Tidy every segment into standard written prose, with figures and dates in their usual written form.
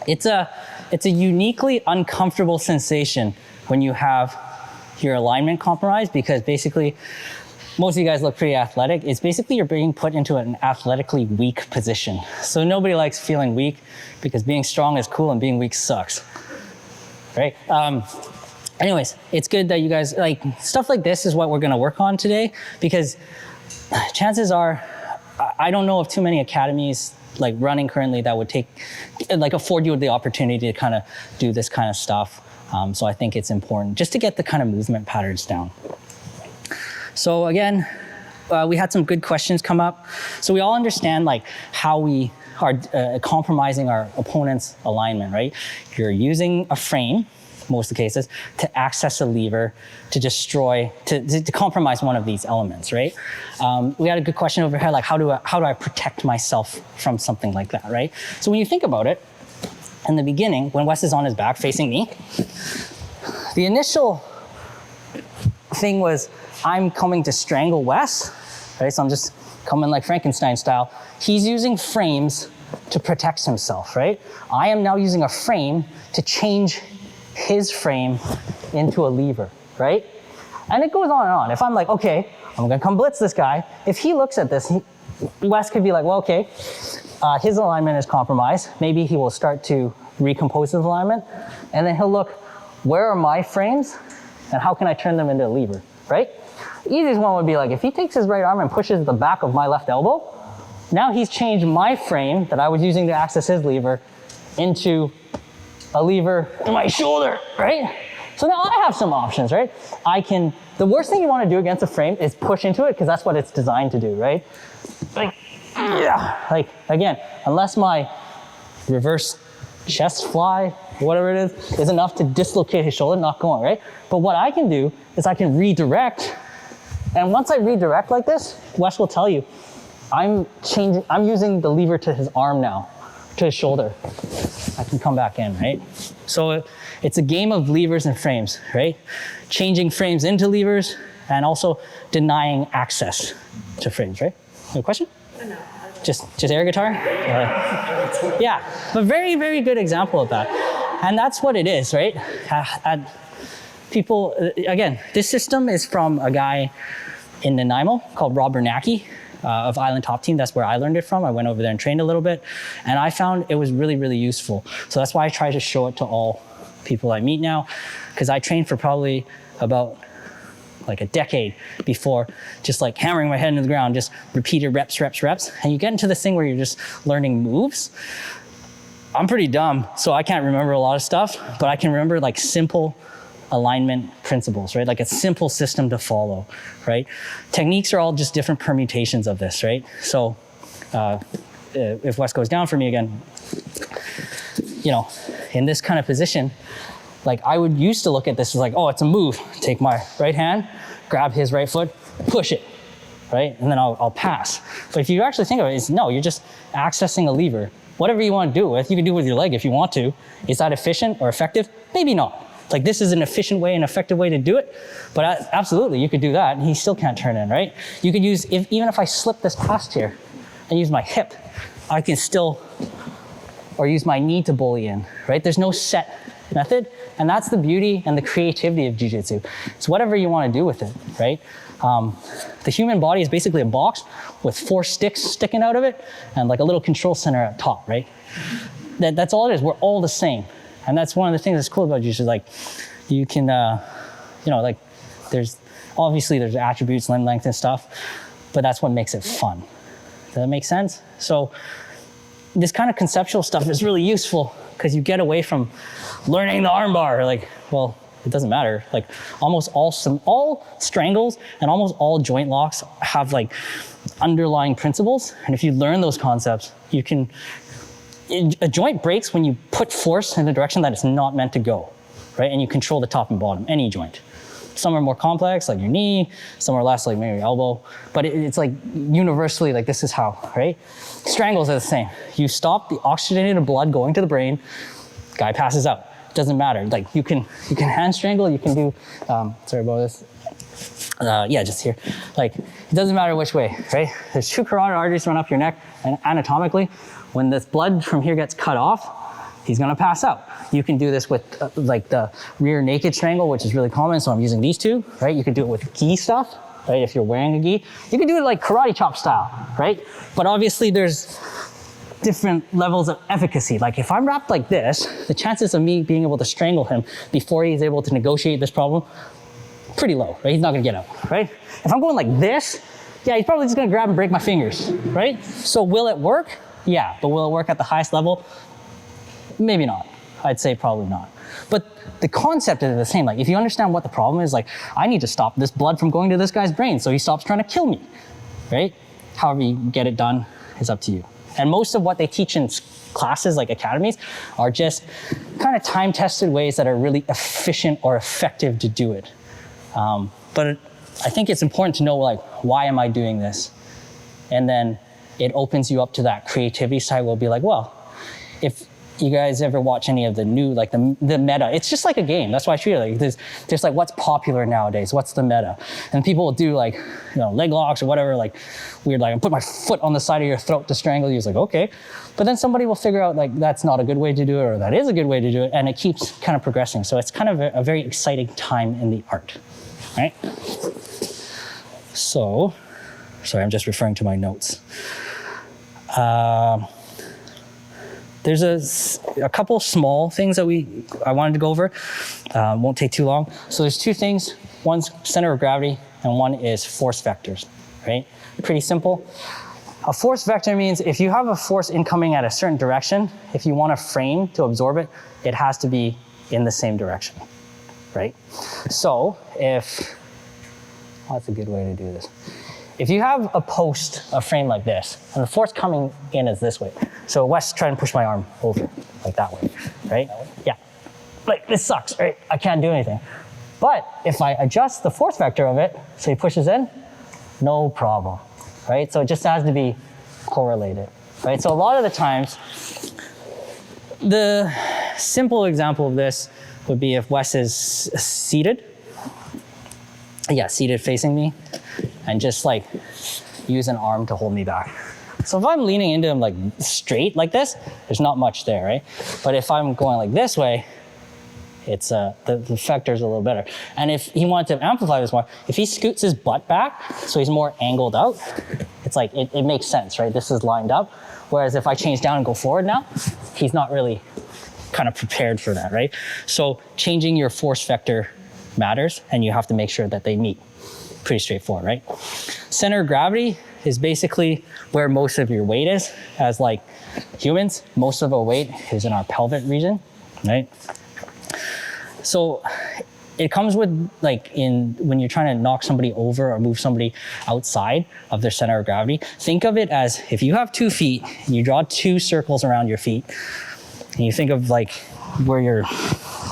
It's a uniquely uncomfortable sensation when you have your alignment compromised, because basically, most of you guys look pretty athletic. It's basically you're being put into an athletically weak position. So nobody likes feeling weak, because being strong is cool and being weak sucks, right? Anyways, it's good that you guys, like, stuff like this is what we're gonna work on today, because chances are, I don't know of too many academies like running currently that would afford you the opportunity to kind of do this kind of stuff. So I think it's important just to get the kind of movement patterns down. So again, we had some good questions come up. So we all understand like how we are compromising our opponent's alignment, right? You're using a frame, most of the cases, to access a lever to destroy, to compromise one of these elements, right? We had a good question over here, like how do I protect myself from something like that, right? So when you think about it, in the beginning, when Wes is on his back facing me, the initial thing was, I'm coming to strangle Wes, right? So I'm just coming like Frankenstein style. He's using frames to protect himself, right? I am now using a frame to change his frame into a lever, right? And it goes on and on. If I'm like, okay, I'm gonna come blitz this guy. If he looks at this, Wes could be like, well, okay, his alignment is compromised. Maybe he will start to recompose his alignment, and then he'll look, where are my frames, and how can I turn them into a lever, right? The easiest one would be like, if he takes his right arm and pushes the back of my left elbow, now he's changed my frame that I was using to access his lever into a lever in my shoulder, right? So now I have some options, right? The worst thing you want to do against a frame is push into it, because that's what it's designed to do, right? Like, yeah, like again, unless my reverse chest fly, whatever it is enough to dislocate his shoulder, not going, right? But what I can do is I can redirect, and once I redirect like this, Wes will tell you, I'm using the lever to his arm now, to his shoulder. I can come back in, right? So it's a game of levers and frames, right? Changing frames into levers and also denying access to frames, right? Any question? No. Just air guitar? Yeah, but very, very good example of that. And that's what it is, right? People, again, this system is from a guy in Nanaimo called Rob Bernacki of Island Top Team. That's where I learned it from. I went over there and trained a little bit, and I found it was really, really useful. So that's why I try to show it to all people I meet now, because I trained for probably about like a decade before, just like hammering my head into the ground, just repeated reps, and you get into this thing where you're just learning moves. I'm pretty dumb, so I can't remember a lot of stuff, but I can remember like simple alignment principles, right? Like a simple system to follow, right? Techniques are all just different permutations of this, right? So if Wes goes down for me again, you know, in this kind of position, like I would used to look at this as like, oh, it's a move. Take my right hand, grab his right foot, push it, right? And then I'll pass. But if you actually think of it, it's no, you're just accessing a lever. Whatever you want to do with, you can do with your leg if you want to. Is that efficient or effective? Maybe not. Like this is an efficient way, an effective way to do it, but absolutely you could do that and he still can't turn in, right? You could use, even if I slip this past here and use my hip, I can still, or use my knee to bully in, right? There's no set method, and that's the beauty and the creativity of jiu-jitsu. It's whatever you want to do with it, right? The human body is basically a box with 4 sticks sticking out of it and like a little control center at top, right? That's all it is. We're all the same. And that's one of the things that's cool about jiu-jitsu. Like you can, you know, like there's attributes, limb length and stuff, but that's what makes it fun. Does that make sense? So this kind of conceptual stuff is really useful because you get away from learning the armbar. Like, well, it doesn't matter. Like almost all strangles and almost all joint locks have like underlying principles. And if you learn those concepts, you can, a joint breaks when you put force in the direction that it's not meant to go, right? And you control the top and bottom, any joint. Some are more complex, like your knee. Some are less, like maybe your elbow. But it's like universally, like this is how, right? Strangles are the same. You stop the oxygenated blood going to the brain, guy passes out. Doesn't matter. Like you can hand strangle, you can do, sorry about this. Yeah, just here. Like it doesn't matter which way, right? There's 2 carotid arteries run up your neck, and anatomically, when this blood from here gets cut off, he's gonna pass out. You can do this with like the rear naked strangle, which is really common, so I'm using these two, right? You can do it with gi stuff, right? If you're wearing a gi. You can do it like karate chop style, right? But obviously there's different levels of efficacy. Like if I'm wrapped like this, the chances of me being able to strangle him before he's able to negotiate this problem, pretty low, right? He's not gonna get out, right? If I'm going like this, yeah, he's probably just gonna grab and break my fingers, right? So will it work? Yeah, but will it work at the highest level? Maybe not. I'd say probably not. But the concept is the same. Like if you understand what the problem is, like I need to stop this blood from going to this guy's brain so he stops trying to kill me, right? However you get it done is up to you. And most of what they teach in classes like academies are just kind of time-tested ways that are really efficient or effective to do it. But I think it's important to know, like, why am I doing this? And then it opens you up to that creativity side where we'll be like, well, if you guys ever watch any of the new, like the meta, it's just like a game. That's why I treat it like this. There's like what's popular nowadays, what's the meta? And people will do like, you know, leg locks or whatever, like weird, like I put my foot on the side of your throat to strangle you. It's like, okay. But then somebody will figure out like that's not a good way to do it or that is a good way to do it. And it keeps kind of progressing. So it's kind of a very exciting time in the art, right? So, sorry, I'm just referring to my notes. There's a couple small things that I wanted to go over. Won't take too long. So there's two things. One's center of gravity and one is force vectors, right? Pretty simple. A force vector means if you have a force incoming at a certain direction, if you want a frame to absorb it, it has to be in the same direction, right? So if, that's a good way to do this. If you have a post, a frame like this, and the force coming in is this way. So Wes, try and push my arm over, like that way, right? Yeah, like this sucks, right? I can't do anything. But if I adjust the force vector of it, so he pushes in, no problem, right? So it just has to be correlated, right? So a lot of the times, the simple example of this would be if Wes is seated, yeah, seated facing me, and just like use an arm to hold me back. So if I'm leaning into him like straight like this, there's not much there, right? But if I'm going like this way, it's the vector's a little better. And if he wanted to amplify this more, if he scoots his butt back so he's more angled out, it's like it makes sense, right? This is lined up. Whereas if I change down and go forward now, he's not really kind of prepared for that, right? So changing your force vector matters, and you have to make sure that they meet. Pretty straightforward, right? Center of gravity is basically where most of your weight is. As like humans, most of our weight is in our pelvic region, right? So it comes with like when you're trying to knock somebody over or move somebody outside of their center of gravity, think of it as if you have 2 feet and you draw 2 circles around your feet, and you think of like where your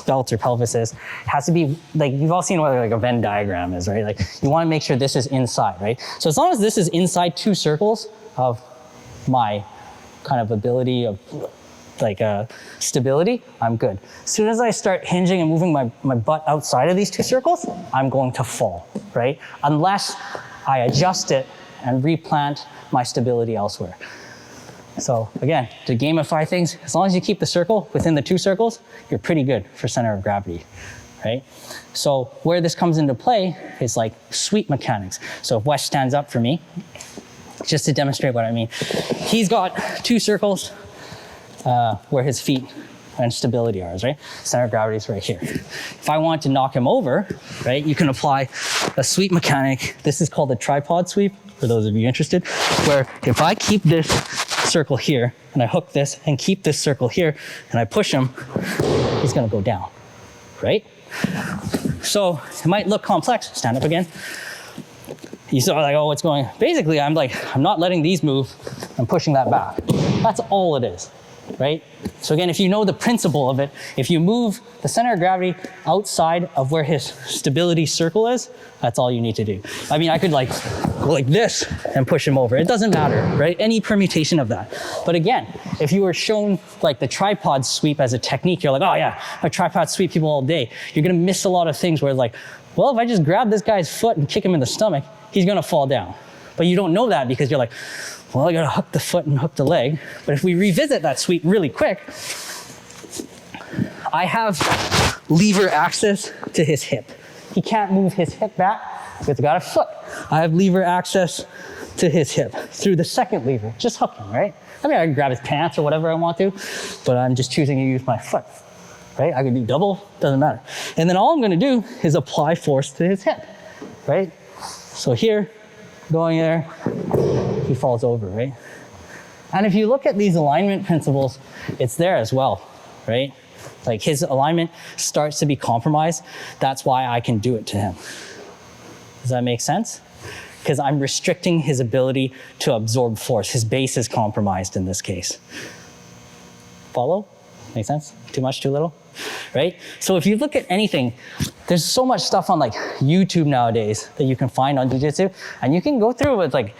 belt or pelvis is, it has to be like, you've all seen what like a Venn diagram is, right? Like you want to make sure this is inside, right? So as long as this is inside 2 circles of my kind of ability of like stability, I'm good. As soon as I start hinging and moving my butt outside of these 2 circles, I'm going to fall, right? Unless I adjust it and replant my stability elsewhere. So again, to gamify things, as long as you keep the circle within the 2 circles, you're pretty good for center of gravity, right? So where this comes into play is like sweep mechanics. So if Wes stands up for me, just to demonstrate what I mean, he's got 2 circles where his feet and stability are, right? Center of gravity is right here. If I want to knock him over, right, you can apply a sweep mechanic. This is called a tripod sweep, for those of you interested, where if I keep this circle here and I hook this and keep this circle here and I push him, he's gonna go down, right? So it might look complex. Stand up again. You saw like, oh, what's going on? Basically, I'm not letting these move. I'm pushing that back. That's all it is, right? So again, if you know the principle of it, if you move the center of gravity outside of where his stability circle is, that's all you need to do. I mean, I could like go like this and push him over. It doesn't matter, right? Any permutation of that. But again, if you were shown like the tripod sweep as a technique, you're like, oh yeah, I tripod sweep people all day. You're gonna miss a lot of things where like, well, if I just grab this guy's foot and kick him in the stomach, he's gonna fall down. But you don't know that because you're like, well, I gotta hook the foot and hook the leg. But if we revisit that sweep really quick, I have lever access to his hip. He can't move his hip back because he's got a foot. I have lever access to his hip through the second lever, just hooking, right? I mean, I can grab his pants or whatever I want to, but I'm just choosing to use my foot, right? I can do double, doesn't matter. And then all I'm gonna do is apply force to his hip, right? So here, going there, he falls over, right? And if you look at these alignment principles, it's there as well, right? Like his alignment starts to be compromised. That's why I can do it to him. Does that make sense? Because I'm restricting his ability to absorb force. His base is compromised in this case. Follow? Make sense? Too much, too little? Right? So if you look at anything, there's so much stuff on like YouTube nowadays that you can find on jiu-jitsu, and you can go through with like,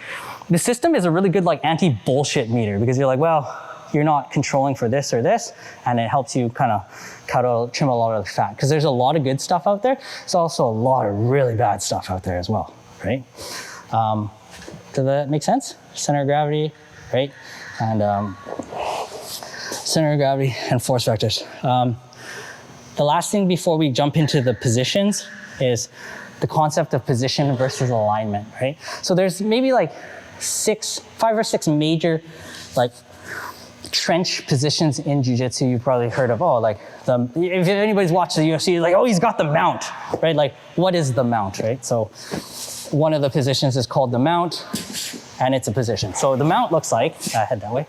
the system is a really good like anti-bullshit meter, because you're like, well, you're not controlling for this or this, and it helps you kind of trim a lot of the fat, because there's a lot of good stuff out there. There's also a lot of really bad stuff out there as well, right? Does that make sense? Center of gravity, right? And center of gravity and force vectors. The last thing before we jump into the positions is the concept of position versus alignment, right? So there's maybe like 5 or 6 major like trench positions in jiu-jitsu you've probably heard of. Oh, like if anybody's watched the UFC, like, oh, he's got the mount, right? Like, what is the mount, right? So one of the positions is called the mount, and it's a position. So the mount looks like, head that way,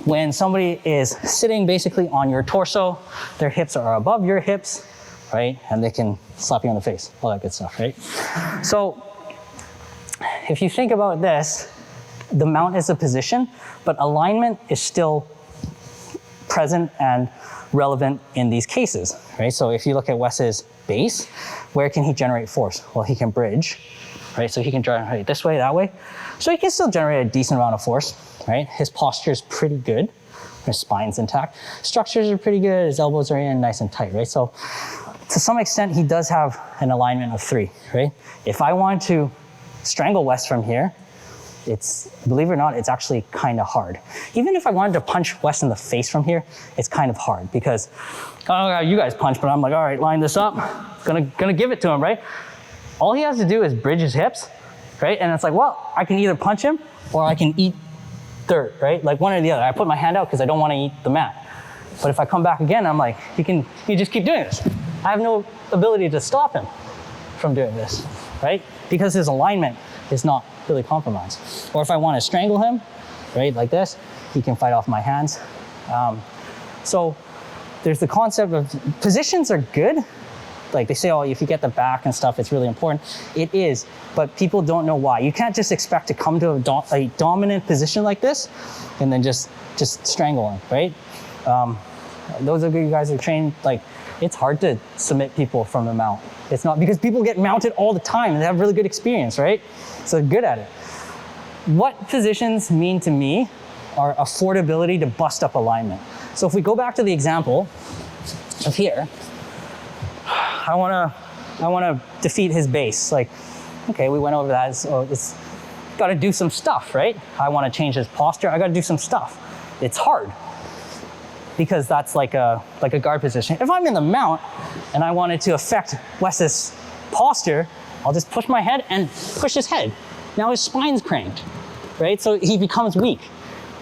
when somebody is sitting basically on your torso, their hips are above your hips, right? And they can slap you on the face, all that good stuff, right? So if you think about this, the mount is a position, but alignment is still present and relevant in these cases, right? So if you look at Wes's base, where can he generate force? Well, he can bridge, right? So he can generate this way, that way. So he can still generate a decent amount of force, right? His posture is pretty good. His spine's intact. Structures are pretty good. His elbows are in nice and tight, right? So to some extent, he does have an alignment of 3, right? If I want to strangle Wes from here, believe it or not, it's actually kind of hard. Even if I wanted to punch Wes in the face from here, it's kind of hard, because, oh, you guys punch, but I'm like, all right, line this up, gonna give it to him, right? All he has to do is bridge his hips, right? And it's like, well, I can either punch him or I can eat dirt, right? Like one or the other. I put my hand out because I don't want to eat the mat. But if I come back again, I'm like, you just keep doing this. I have no ability to stop him from doing this, right? Because his alignment is not really compromised. Or if I want to strangle him, right, like this, he can fight off my hands. So there's the concept of positions are good. Like they say, oh, if you get the back and stuff, it's really important. It is, but people don't know why. You can't just expect to come to a dominant position like this and then just strangle him, right? Those of you guys who are trained, like, it's hard to submit people from the mount. It's not, because people get mounted all the time and they have really good experience, right? So they're good at it. What positions mean to me are affordability to bust up alignment. So if we go back to the example of here, I wanna defeat his base. Like, okay, we went over that, so it's gotta do some stuff, right? I wanna change his posture, I gotta do some stuff. It's hard, because that's like a guard position. If I'm in the mount and I wanted to affect Wes's posture, I'll just push my head and push his head. Now his spine's cranked, right? So he becomes weak.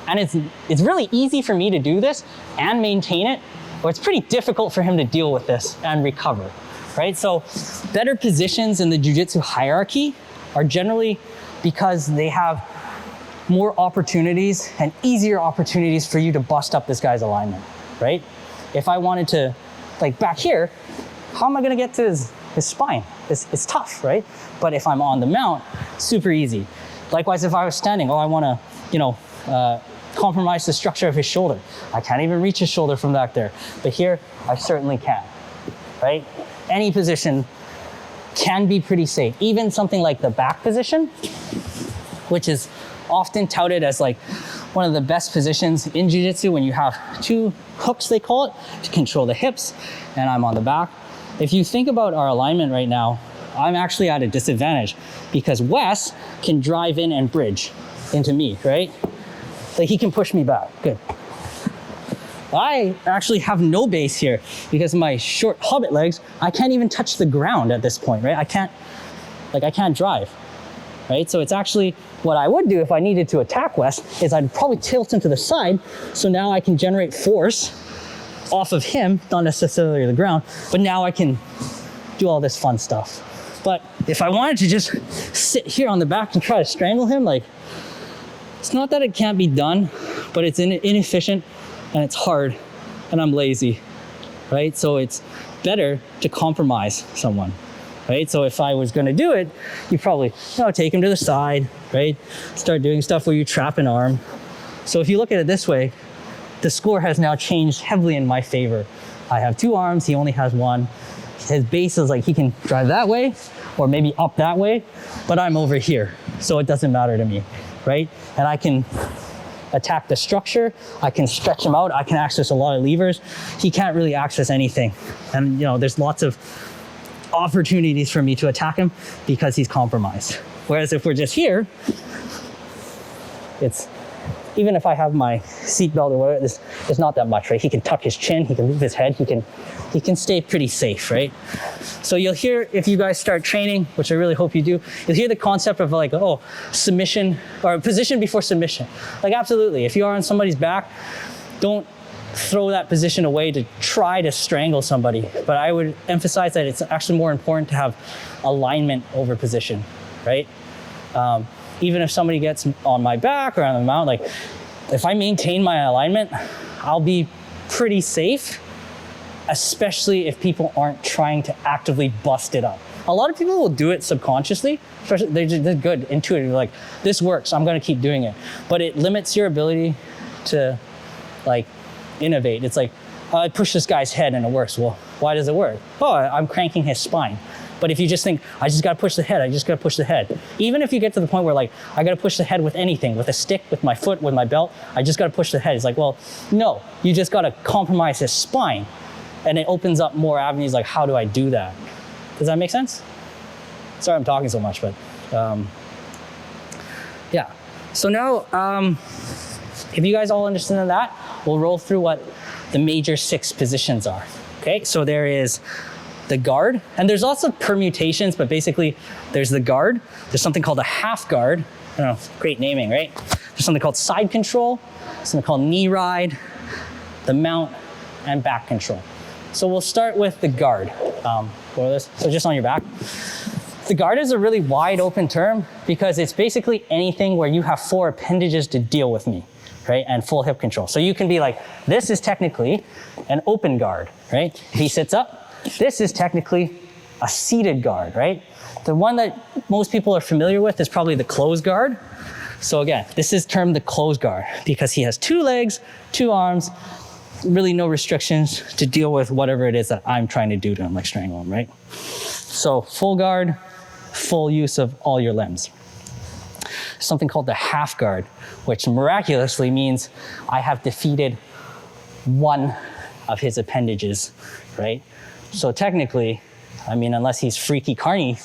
And it's really easy for me to do this and maintain it, or it's pretty difficult for him to deal with this and recover, right? So better positions in the jiu-jitsu hierarchy are generally because they have more opportunities and easier opportunities for you to bust up this guy's alignment, right? If I wanted to, like back here, how am I gonna get to his spine? It's tough, right? But if I'm on the mount, super easy. Likewise, if I was standing, I wanna, compromise the structure of his shoulder. I can't even reach his shoulder from back there. But here, I certainly can, right? Any position can be pretty safe. Even something like the back position, which is often touted as like one of the best positions in jiu-jitsu when you have 2 hooks, they call it, to control the hips, and I'm on the back. If you think about our alignment right now, I'm actually at a disadvantage because Wes can drive in and bridge into me, right? Like he can push me back, good. I actually have no base here because of my short hobbit legs. I can't even touch the ground at this point, right? I can't drive, right? So it's actually, what I would do if I needed to attack Wes is I'd probably tilt him to the side. So now I can generate force off of him, not necessarily the ground, but now I can do all this fun stuff. But if I wanted to just sit here on the back and try to strangle him, like, it's not that it can't be done, but it's inefficient and it's hard and I'm lazy, right? So it's better to compromise someone, right? So if I was gonna do it, you probably, take him to the side, right? Start doing stuff where you trap an arm. So if you look at it this way, the score has now changed heavily in my favor. I have 2 arms, he only has 1. His base is like he can drive that way or maybe up that way, but I'm over here, so it doesn't matter to me, right? And I can attack the structure, I can stretch him out, I can access a lot of levers. He can't really access anything. And there's lots of opportunities for me to attack him because he's compromised. Whereas if we're just here, it's, even if I have my seatbelt or whatever, there's not that much, right? He can tuck his chin, he can move his head, he can stay pretty safe, right? So you'll hear, if you guys start training, which I really hope you do, you'll hear the concept of like, submission or position before submission. Like, absolutely, if you are on somebody's back, don't throw that position away to try to strangle somebody. But I would emphasize that it's actually more important to have alignment over position, right? Even if somebody gets on my back or on the mount, like, if I maintain my alignment, I'll be pretty safe, especially if people aren't trying to actively bust it up. A lot of people will do it subconsciously, especially they're good, intuitive, like, this works, I'm gonna keep doing it. But it limits your ability to like innovate. It's like, I push this guy's head and it works. Well, why does it work? I'm cranking his spine. But if you just think, I just gotta push the head, I just gotta push the head. Even if you get to the point where like, I gotta push the head with anything, with a stick, with my foot, with my belt, I just gotta push the head. It's like, well, no, you just gotta compromise his spine. And it opens up more avenues, like, how do I do that? Does that make sense? Sorry I'm talking so much, but yeah. So now, if you guys all understand that, we'll roll through what the major 6 positions are, okay? So there is the guard, and there's lots of permutations, but basically there's the guard, there's something called a half guard, I don't know, great naming, right? There's something called side control, something called knee ride, the mount, and back control. So we'll start with the guard. So just on your back. The guard is a really wide open term because it's basically anything where you have 4 appendages to deal with me, right? And full hip control. So you can be like, this is technically an open guard, right? If he sits up, this is technically a seated guard, right? The one that most people are familiar with is probably the closed guard. So again, this is termed the closed guard because he has 2 legs, 2 arms, really no restrictions to deal with whatever it is that I'm trying to do to him, like strangle him, right? So full guard, full use of all your limbs. Something called the half guard, which miraculously means I have defeated one of his appendages, right? So technically, I mean, unless he's freaky carny,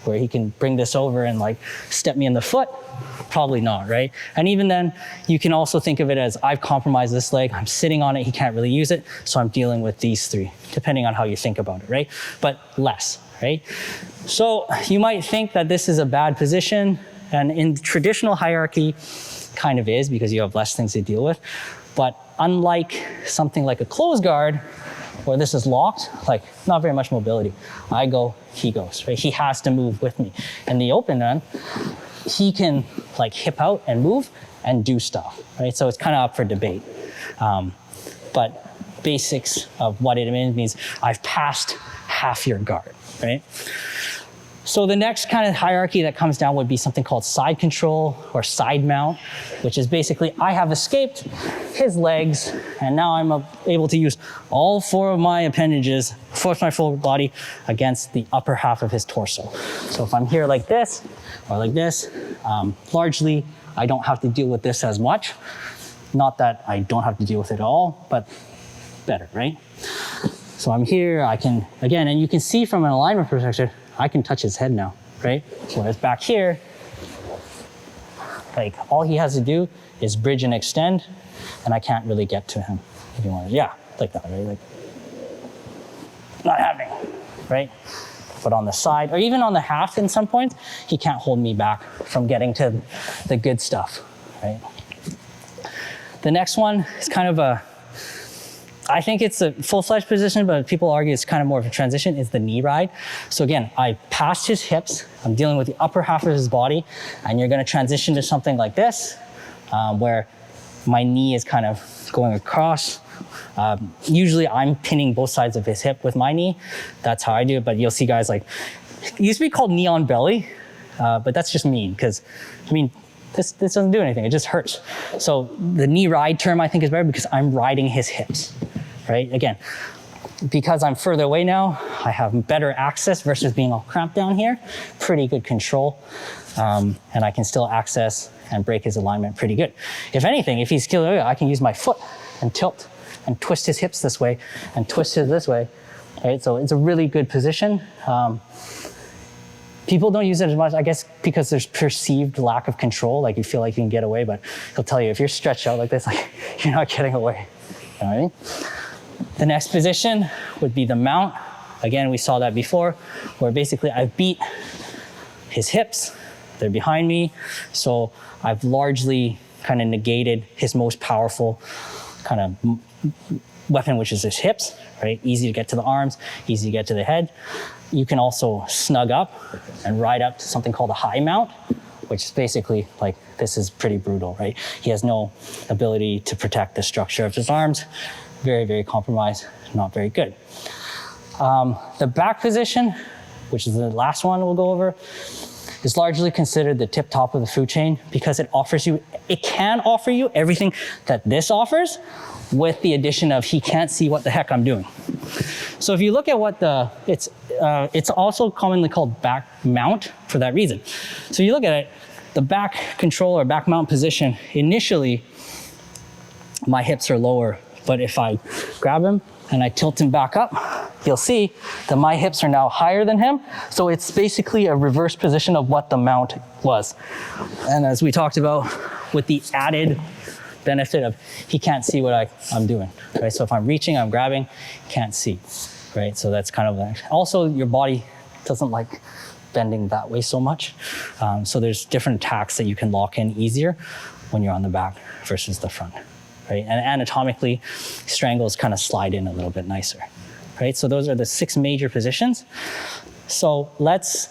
where he can bring this over and like step me in the foot, probably not, right? And even then, you can also think of it as I've compromised this leg, I'm sitting on it, he can't really use it, so I'm dealing with these 3, depending on how you think about it, right? But less, right? So you might think that this is a bad position, and in traditional hierarchy, kind of is because you have less things to deal with. But unlike something like a closed guard, where this is locked, like not very much mobility. I go, he goes, right? He has to move with me. In the open end, he can like hip out and move and do stuff, right? So it's kind of up for debate. But basics of what it means I've passed half your guard, right? So the next kind of hierarchy that comes down would be something called side control or side mount, which is basically I have escaped his legs and now I'm able to use all 4 of my appendages, force my full body against the upper half of his torso. So if I'm here like this or like this, largely I don't have to deal with this as much. Not that I don't have to deal with it at all, but better, right? So I'm here, I can, again, and you can see from an alignment perspective, I can touch his head now, right? Whereas back here, like all he has to do is bridge and extend, and I can't really get to him, If you want to, yeah, like that, right? Like, not happening, right? But on the side, or even on the half in some points, he can't hold me back from getting to the good stuff, right? The next one is kind of I think it's a full-fledged position, but people argue it's kind of more of a transition, is the knee ride. So again, I passed his hips, I'm dealing with the upper half of his body, and you're gonna transition to something like this, where my knee is kind of going across. Usually I'm pinning both sides of his hip with my knee. That's how I do it, but you'll see guys like, it used to be called knee on belly, but that's just mean, because I mean, this doesn't do anything, it just hurts. So the knee ride term I think is better because I'm riding his hips, right? Again, because I'm further away now, I have better access versus being all cramped down here, pretty good control, and I can still access and break his alignment pretty good. If anything, if he's still, I can use my foot and tilt and twist his hips this way and twist his this way, right? So it's a really good position. People don't use it as much, I guess, because there's perceived lack of control. Like you feel like you can get away, but he'll tell you if you're stretched out like this, like you're not getting away. You know what I mean? The next position would be the mount. Again, we saw that before, where basically I've beat his hips, they're behind me. So I've largely kind of negated his most powerful kind of weapon, which is his hips, right? Easy to get to the arms, easy to get to the head. You can also snug up and ride up to something called a high mount, which is basically like, this is pretty brutal, right? He has no ability to protect the structure of his arms. Very, very compromised, not very good. The back position, which is the last one we'll go over, is largely considered the tip top of the food chain because it can offer you everything that this offers, with the addition of he can't see what the heck I'm doing. So if you look at what it's also commonly called back mount for that reason. So you look at it, the back control or back mount position, initially my hips are lower, but if I grab him and I tilt him back up, you'll see that my hips are now higher than him. So it's basically a reverse position of what the mount was. And as we talked about, with the added benefit of he can't see what I'm doing, right? So if I'm reaching, I'm grabbing, can't see, right? So that's kind of also your body doesn't like bending that way so much. So there's different attacks that you can lock in easier when you're on the back versus the front, right? And anatomically, strangles kind of slide in a little bit nicer, right? So those are the 6 major positions. So let's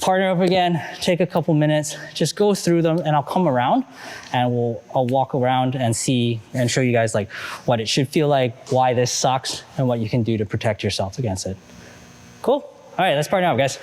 partner up again, take a couple minutes, just go through them, and I'll come around and I'll walk around and see and show you guys like what it should feel like, why this sucks, and what you can do to protect yourself against it. Cool? All right, let's partner up, guys.